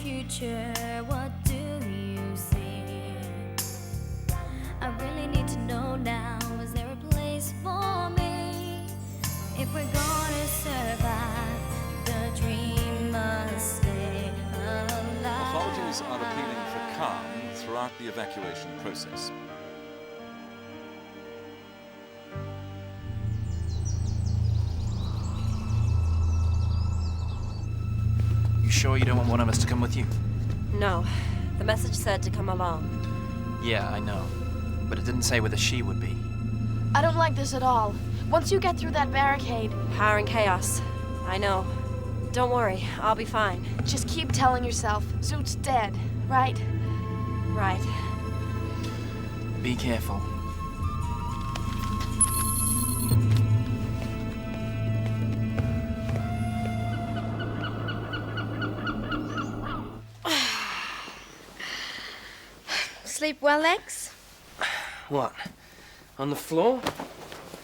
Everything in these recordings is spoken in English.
future, what do you see? I really need to know now, is there a place for me? If we're gonna survive, the dream must stay alive. Authorities are appealing for calm throughout the evacuation process. You sure you don't want one of us to come with you? No. The message said to come along. Yeah, I know. But it didn't say whether she would be. I don't like this at all. Once you get through that barricade... Power and chaos. I know. Don't worry, I'll be fine. Just keep telling yourself, Zoot's dead, right? Right. Be careful. Sleep well, Lex? What? On the floor?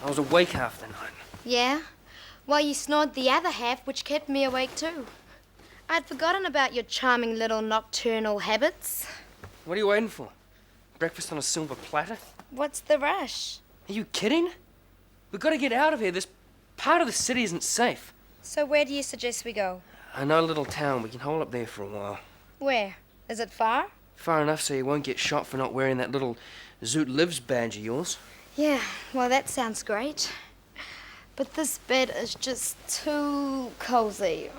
I was awake half the night. Yeah? Well, you snored the other half, which kept me awake too. I'd forgotten about your charming little nocturnal habits. What are you waiting for? Breakfast on a silver platter? What's the rush? Are you kidding? We've got to get out of here. This part of the city isn't safe. So where do you suggest we go? I know a little town. We can hole up there for a while. Where? Is it far? Far enough so you won't get shot for not wearing that little Zoot Lives badge of yours. Yeah, well, that sounds great. But this bed is just too cozy.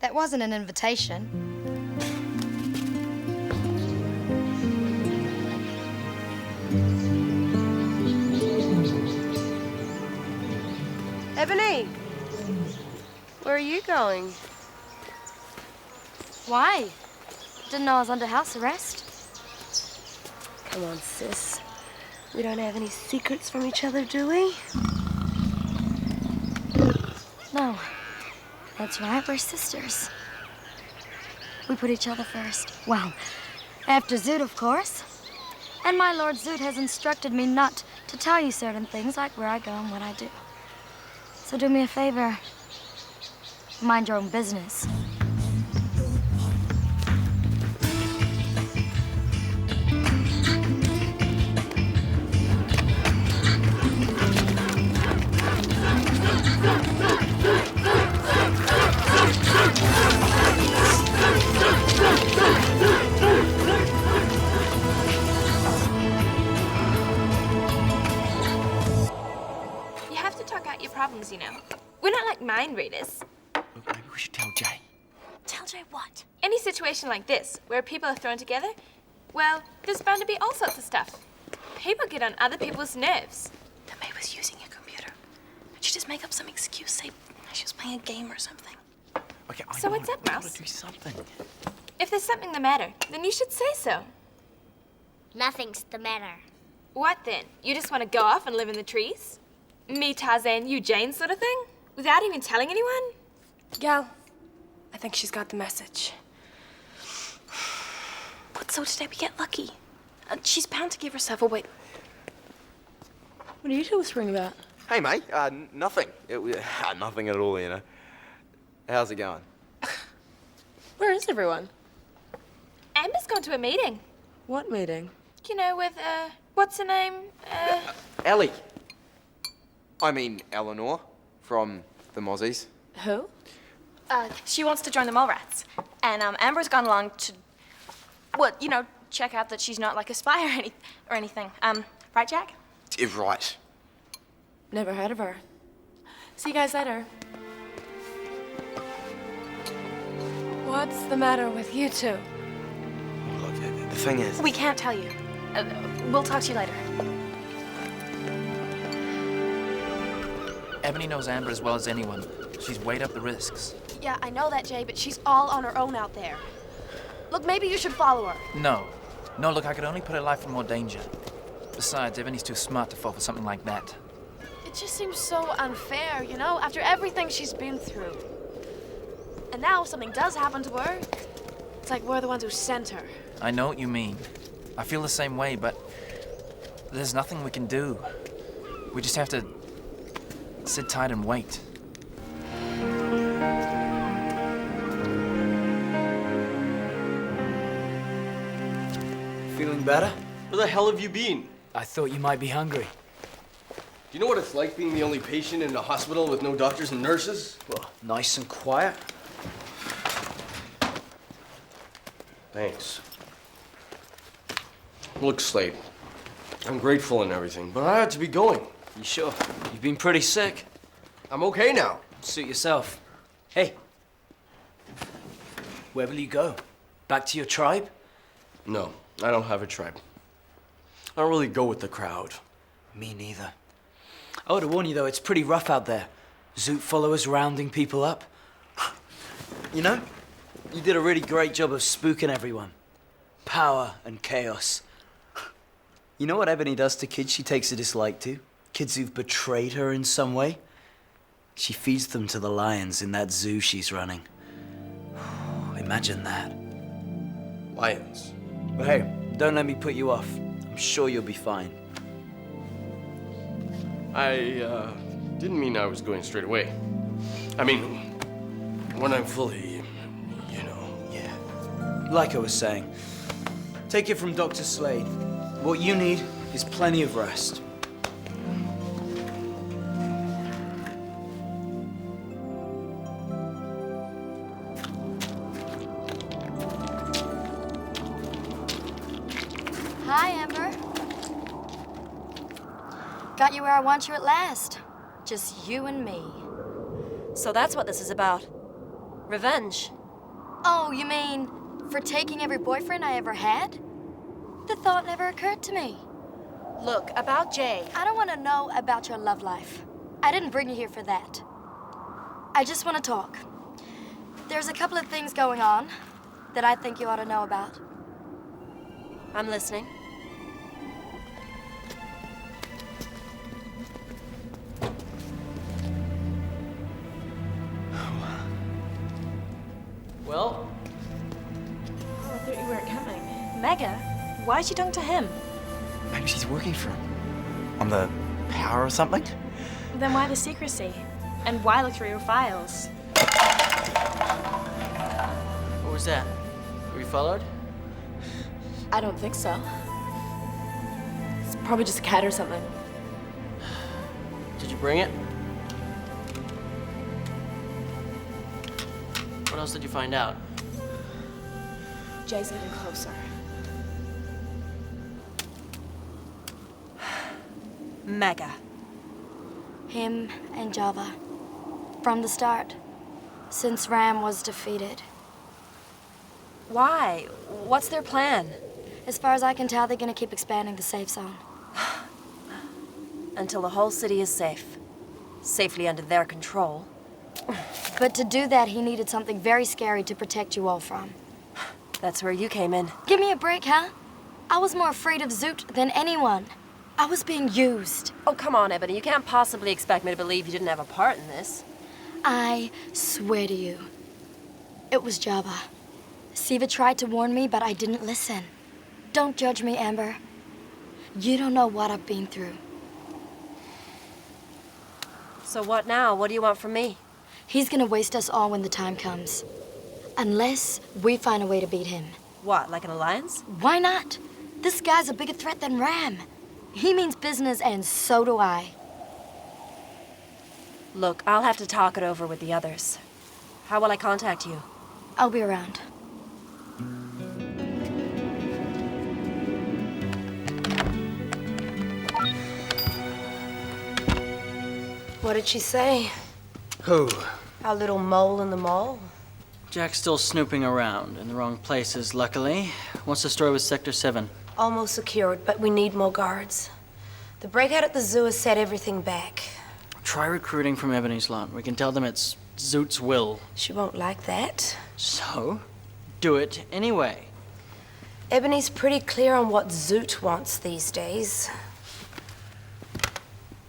That wasn't an invitation. Ebony! Where are you going? Why? Didn't know I was under house arrest. Come on, sis. We don't have any secrets from each other, do we? No. That's right, we're sisters. We put each other first. Well, after Zoot, of course. And my Lord Zoot has instructed me not to tell you certain things, like where I go and what I do. So do me a favor. Mind your own business. You have to talk out your problems, you know. We're not like mind readers. Look, maybe we should tell Jay. Tell Jay what? Any situation like this, where people are thrown together, well, there's bound to be all sorts of stuff. People get on other people's nerves. The maid was using your computer. She'd just make up some excuse, say she was playing a game or something. Okay, I So know, what's up, we gotta Mouse? do something. If there's something the matter, then you should say so. Nothing's the matter. What then? You just want to go off and live in the trees? Me Tarzan, you Jane sort of thing? Without even telling anyone? Gal, I think she's got the message. But so today we get lucky. She's bound to give herself away. What are you two whispering about? Hey, mate. Nothing. Nothing at all, you know. How's it going? Where is everyone? Amber's gone to a meeting. What meeting? You know, with, what's her name? Ellie. I mean, Eleanor from the Mozzies. Who? She wants to join the Mallrats. And Amber's gone along to, well, you know, check out that she's not like a spy or anything. Right, Jack? Right. Never heard of her. See you guys later. What's the matter with you two? Look, the thing is... We can't tell you. We'll talk to you later. Ebony knows Amber as well as anyone. She's weighed up the risks. Yeah, I know that, Jay, but she's all on her own out there. Look, maybe you should follow her. No. No, look, I could only put her life in more danger. Besides, Ebony's too smart to fall for something like that. It just seems so unfair, you know, after everything she's been through. And now if something does happen to her, it's like we're the ones who sent her. I know what you mean. I feel the same way, but there's nothing we can do. We just have to sit tight and wait. Feeling better? Where the hell have you been? I thought you might be hungry. Do you know what it's like being the only patient in a hospital with no doctors and nurses? Well, nice and quiet. Thanks. Look, Slade, I'm grateful and everything, but I had to be going. You sure? You've been pretty sick. I'm okay now. Suit yourself. Hey. Where will you go? Back to your tribe? No, I don't have a tribe. I don't really go with the crowd. Me neither. Oh, to warn you though, it's pretty rough out there. Zoot followers rounding people up. You know, you did a really great job of spooking everyone. Power and chaos. You know what Ebony does to kids she takes a dislike to? Kids who've betrayed her in some way? She feeds them to the lions in that zoo she's running. Imagine that. Lions. But hey, don't let me put you off. I'm sure you'll be fine. I didn't mean I was going straight away. I mean, when I'm fully, you know. Yeah. Like I was saying, take it from Dr. Slade. What you need is plenty of rest. Hi, Amber. Got you where I want you at last. Just you and me. So that's what this is about. Revenge. Oh, you mean for taking every boyfriend I ever had? The thought never occurred to me. Look, about Jay. I don't want to know about your love life. I didn't bring you here for that. I just want to talk. There's a couple of things going on that I think you ought to know about. I'm listening. Well? Oh, I thought you weren't coming. Mega? Why'd you talk to him? Maybe she's working for him. On the power or something? Then why the secrecy? And why look through your files? What was that? Were we followed? I don't think so. It's probably just a cat or something. Did you bring it? What else did you find out? Jay's getting closer. Mega. Him and Java. From the start. Since Ram was defeated. Why? What's their plan? As far as I can tell, they're gonna keep expanding the safe zone. Until the whole city is safe. Safely under their control. But to do that, he needed something very scary to protect you all from. That's where you came in. Give me a break, huh? I was more afraid of Zoot than anyone. I was being used. Oh, come on, Ebony. You can't possibly expect me to believe you didn't have a part in this. I swear to you, it was Java. Siva tried to warn me, but I didn't listen. Don't judge me, Amber. You don't know what I've been through. So what now? What do you want from me? He's gonna waste us all when the time comes. Unless we find a way to beat him. What, like an alliance? Why not? This guy's a bigger threat than Ram. He means business, and so do I. Look, I'll have to talk it over with the others. How will I contact you? I'll be around. What did she say? Who? Our little mole in the mole? Jack's still snooping around in the wrong places, luckily. What's the story with Sector 7? Almost secured, but we need more guards. The breakout at the zoo has set everything back. Try recruiting from Ebony's lot. We can tell them it's Zoot's will. She won't like that. So, do it anyway. Ebony's pretty clear on what Zoot wants these days.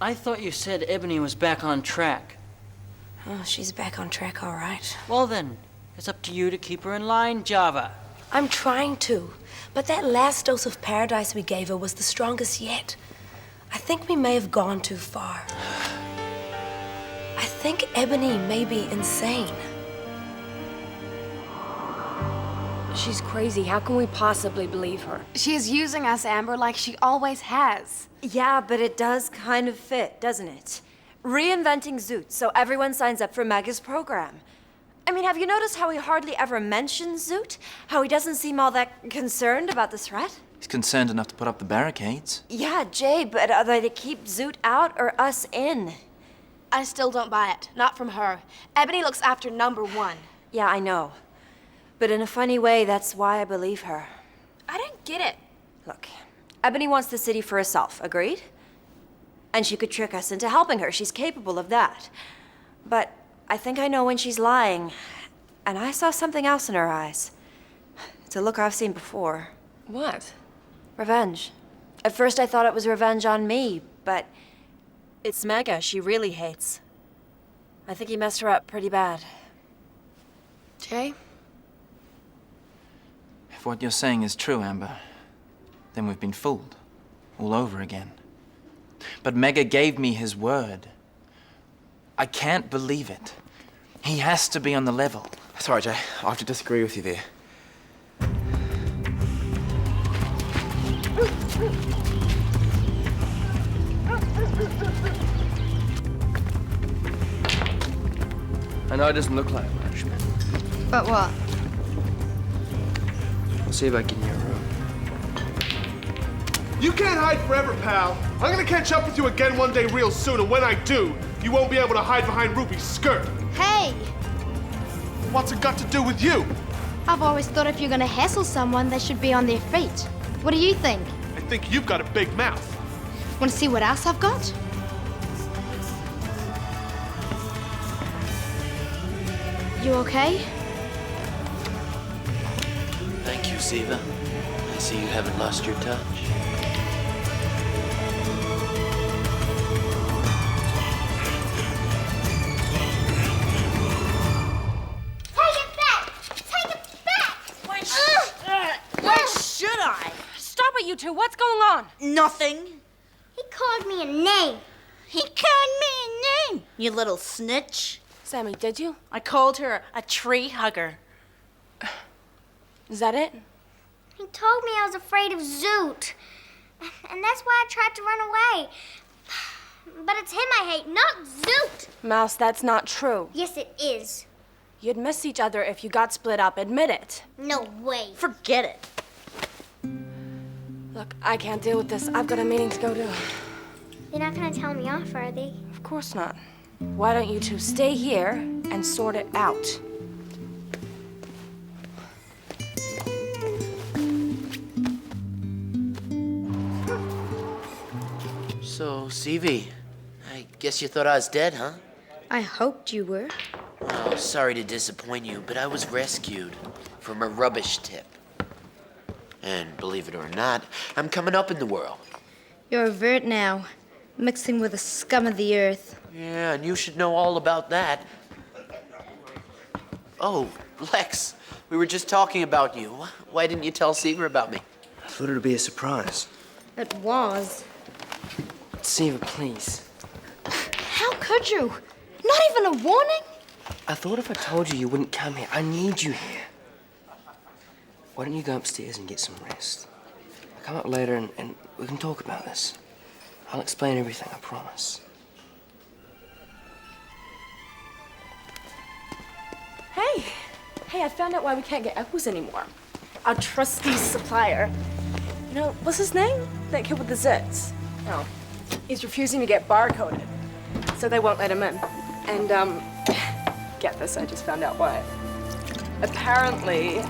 I thought you said Ebony was back on track. Oh, she's back on track, all right. Well then, it's up to you to keep her in line, Java. I'm trying to, but that last dose of paradise we gave her was the strongest yet. I think we may have gone too far. I think Ebony may be insane. She's crazy. How can we possibly believe her? She is using us, Amber, like she always has. Yeah, but it does kind of fit, doesn't it? Reinventing Zoot so everyone signs up for Mega's program. I mean, have you noticed how he hardly ever mentions Zoot? How he doesn't seem all that concerned about the threat? He's concerned enough to put up the barricades. Yeah, Jay, but are they to keep Zoot out or us in? I still don't buy it. Not from her. Ebony looks after number one. Yeah, I know. But in a funny way, that's why I believe her. I don't get it. Look, Ebony wants the city for herself, agreed? And she could trick us into helping her. She's capable of that. But I think I know when she's lying. And I saw something else in her eyes. It's a look I've seen before. What? Revenge. At first I thought it was revenge on me, but it's Mega she really hates. I think he messed her up pretty bad. Jay? If what you're saying is true, Amber, then we've been fooled. All over again. But Mega gave me his word. I can't believe it. He has to be on the level. Sorry, Jay. I have to disagree with you there. I know it doesn't look like much, man. But what? I'll see if I can get your room. You can't hide forever, pal. I'm gonna catch up with you again one day real soon, and when I do, you won't be able to hide behind Ruby's skirt. Hey! What's it got to do with you? I've always thought if you're gonna hassle someone, they should be on their feet. What do you think? I think you've got a big mouth. Want to see what else I've got? You okay? Thank you, Siva. I see you haven't lost your touch. Take it back! Take it back! Why should I? Stop it, you two. What's going on? Nothing. He called me a name. He called me a name, you little snitch. Sammy, did you? I called her a tree hugger. Is that it? He told me I was afraid of Zoot. And that's why I tried to run away. But it's him I hate, not Zoot. Mouse, that's not true. Yes, it is. You'd miss each other if you got split up. Admit it. No way. Forget it. Look, I can't deal with this. I've got a meeting to go to. They're not gonna tell me off, are they? Of course not. Why don't you two stay here and sort it out? So, Sivi, I guess you thought I was dead, huh? I hoped you were. Oh, sorry to disappoint you, but I was rescued from a rubbish tip. And believe it or not, I'm coming up in the world. You're a vert now, mixing with the scum of the earth. Yeah, and you should know all about that. Oh, Lex, we were just talking about you. Why didn't you tell Siva about me? I thought it would be a surprise. It was. Siva, please. How could you? Not even a warning? I thought if I told you, you wouldn't come here. I need you here. Why don't you go upstairs and get some rest? I'll come up later and we can talk about this. I'll explain everything, I promise. Hey! Hey, I found out why we can't get apples anymore. Our trusty supplier. You know, what's his name? That kid with the zits. No. He's refusing to get barcoded. So they won't let him in. And, get this, I just found out why. Apparently,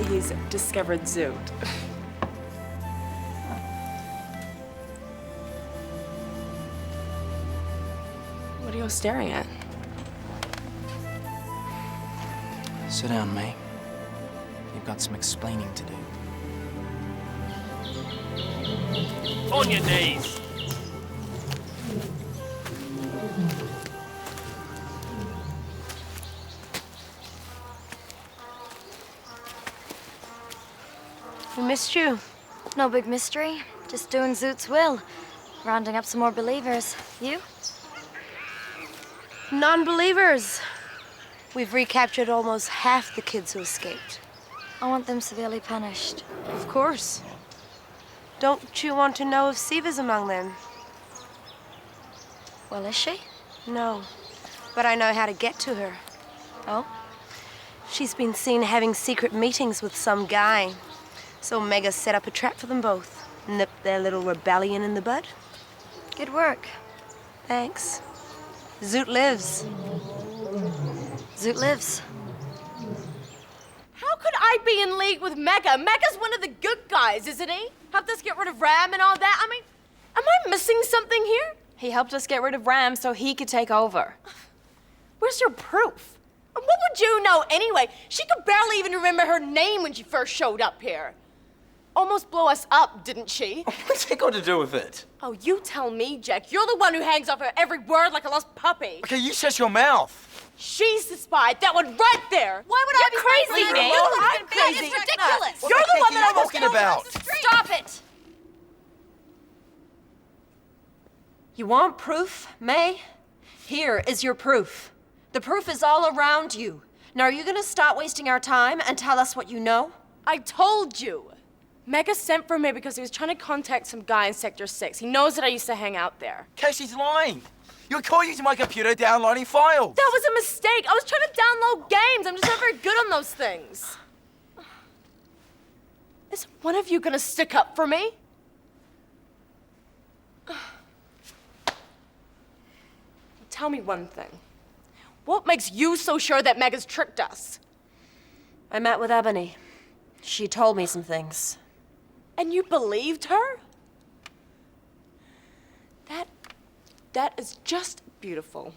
he's discovered Zoot. What are you staring at? Sit down, May. You've got some explaining to do. On your knees. We missed you. No big mystery. Just doing Zoot's will. Rounding up some more believers. You? Non-believers. We've recaptured almost half the kids who escaped. I want them severely punished. Of course. Don't you want to know if Siva's among them? Well, is she? No, but I know how to get to her. Oh? She's been seen having secret meetings with some guy. So Mega set up a trap for them both. Nipped their little rebellion in the bud. Good work. Thanks. Zoot lives. Zoot lives. How could I be in league with Mega? Mega's one of the good guys, isn't he? Helped us get rid of Ram and all that. I mean, am I missing something here? He helped us get rid of Ram so he could take over. Where's your proof? And what would you know anyway? She could barely even remember her name when she first showed up here. Almost blew us up, didn't she? What's it got to do with it? Oh, you tell me, Jack. You're the one who hangs off her every word like a lost puppy. Okay, you shut your mouth. She's the spy. That one right there. Why would I be crazy, man? I'm crazy. It's ridiculous. You're the one that I was talking about. Stop it! You want proof, May? Here is your proof. The proof is all around you. Now, are you gonna stop wasting our time and tell us what you know? I told you. Mega sent for me because he was trying to contact some guy in Sector 6. He knows that I used to hang out there. Casey's lying. You're calling using my computer downloading files. That was a mistake. I was trying to download games. I'm just not very good on those things. Is one of you gonna stick up for me? Tell me one thing. What makes you so sure that Mega's tricked us? I met with Ebony. She told me some things. And you believed her? That is just beautiful.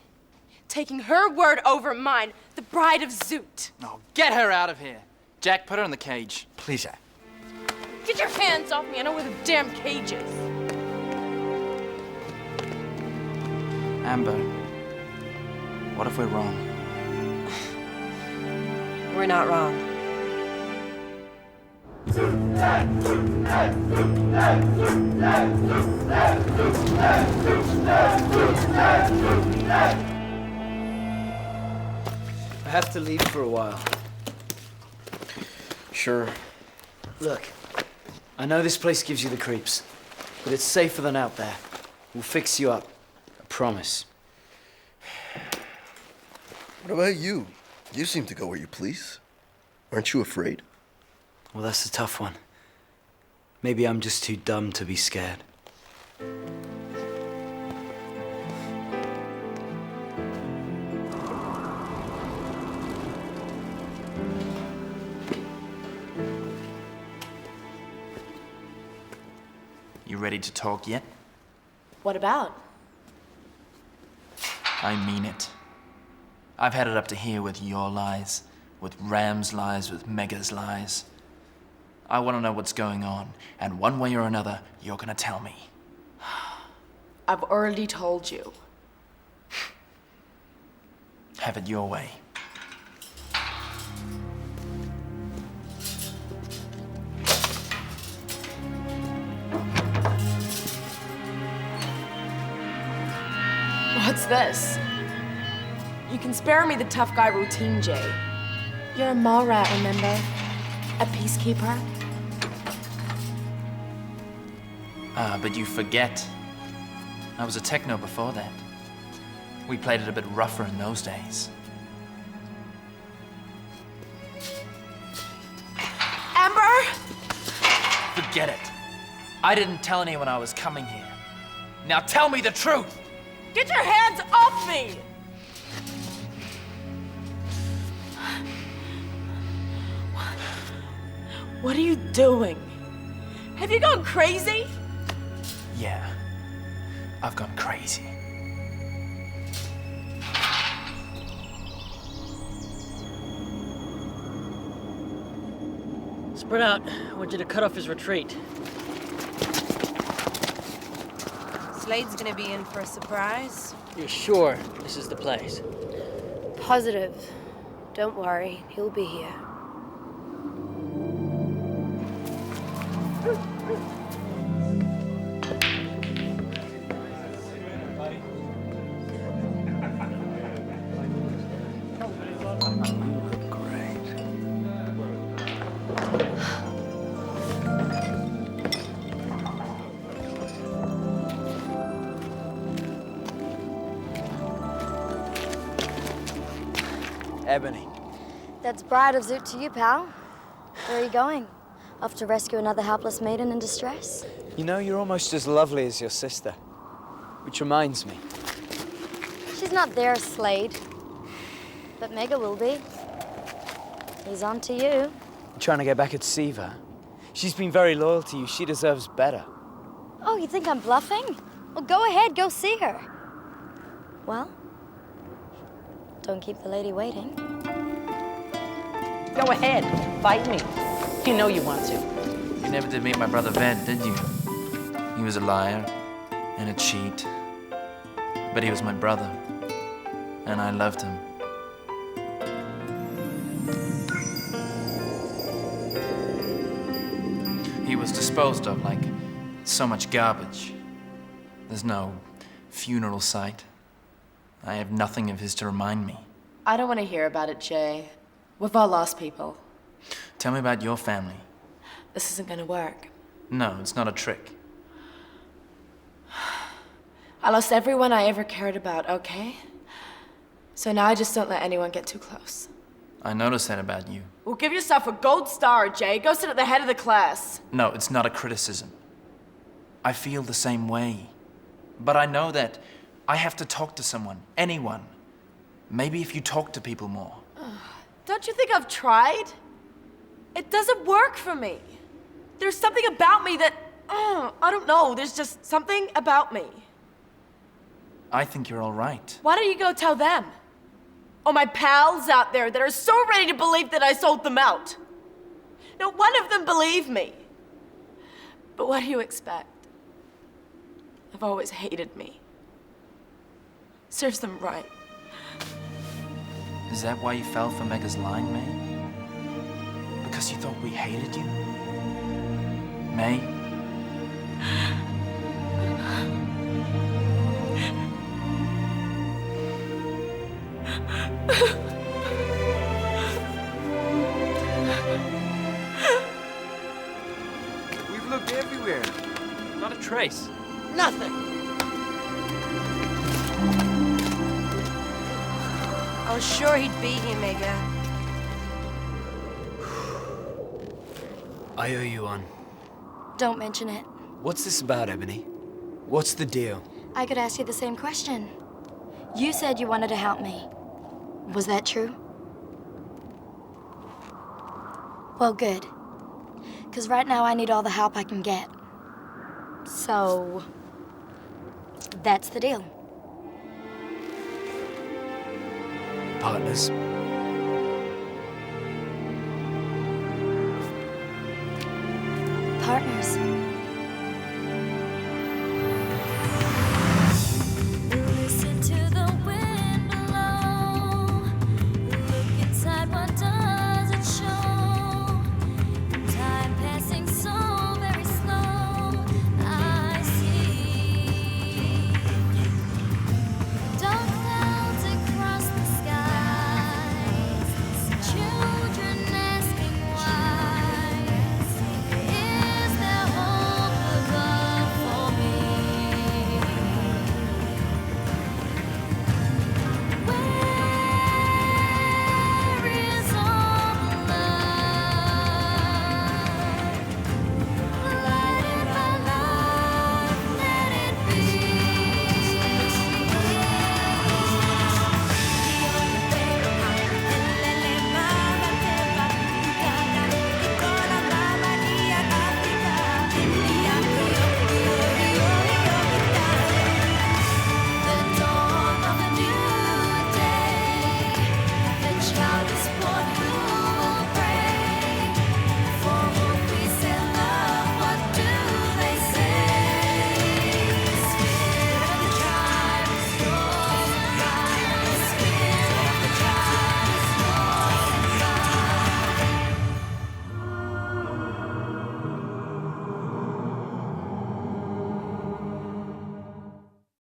Taking her word over mine, the bride of Zoot. Oh, get her out of here. Jack, put her in the cage. Please, Jack. Get your hands off me. I know where the damn cage is. Amber, what if we're wrong? We're not wrong. I have to leave for a while. Sure. Look, I know this place gives you the creeps, but it's safer than out there. We'll fix you up. I promise. What about you? You seem to go where you please. Aren't you afraid? Well, that's a tough one. Maybe I'm just too dumb to be scared. You ready to talk yet? What about? I mean it. I've had it up to here with your lies, with Ram's lies, with Mega's lies. I want to know what's going on, and one way or another, you're gonna tell me. I've already told you. Have it your way. What's this? You can spare me the tough guy routine, Jay. You're a mall rat, remember? A peacekeeper. But you forget. I was a techno before that. We played it a bit rougher in those days. Amber! Forget it. I didn't tell anyone I was coming here. Now tell me the truth! Get your hands off me! What are you doing? Have you gone crazy? Yeah, I've gone crazy. Spread out. I want you to cut off his retreat. Slade's gonna be in for a surprise. You're sure this is the place? Positive. Don't worry, he'll be here. Ebony. That's Bride of Zoot to you, pal. Where are you going? Off to rescue another helpless maiden in distress? You know, you're almost as lovely as your sister. Which reminds me. She's not there, Slade. But Mega will be. He's on to you. You're trying to get back at Siva. She's been very loyal to you. She deserves better. Oh, you think I'm bluffing? Well, go ahead, go see her. Well, don't keep the lady waiting. Go ahead, fight me. You know you want to. You never did meet my brother Ved, did you? He was a liar and a cheat. But he was my brother, and I loved him. He was disposed of like so much garbage. There's no funeral site. I have nothing of his to remind me. I don't want to hear about it, Jay. We've all lost people. Tell me about your family. This isn't gonna work. No, it's not a trick. I lost everyone I ever cared about, okay? So now I just don't let anyone get too close. I noticed that about you. Well, give yourself a gold star, Jay. Go sit at the head of the class. No, it's not a criticism. I feel the same way. But I know that I have to talk to someone, anyone. Maybe if you talk to people more. Don't you think I've tried? It doesn't work for me. There's something about me that, I don't know, there's just something about me. I think you're all right. Why don't you go tell them? Or my pals out there that are so ready to believe that I sold them out. No one of them believed me. But what do you expect? They've always hated me. Serves them right. Is that why you fell for Mega's line, May? Because you thought we hated you? May? We've looked everywhere. Not a trace. Nothing. I was sure he'd be here, Mega. I owe you one. Don't mention it. What's this about, Ebony? What's the deal? I could ask you the same question. You said you wanted to help me. Was that true? Well, good. Because right now I need all the help I can get. So, that's the deal. Partners. Partners.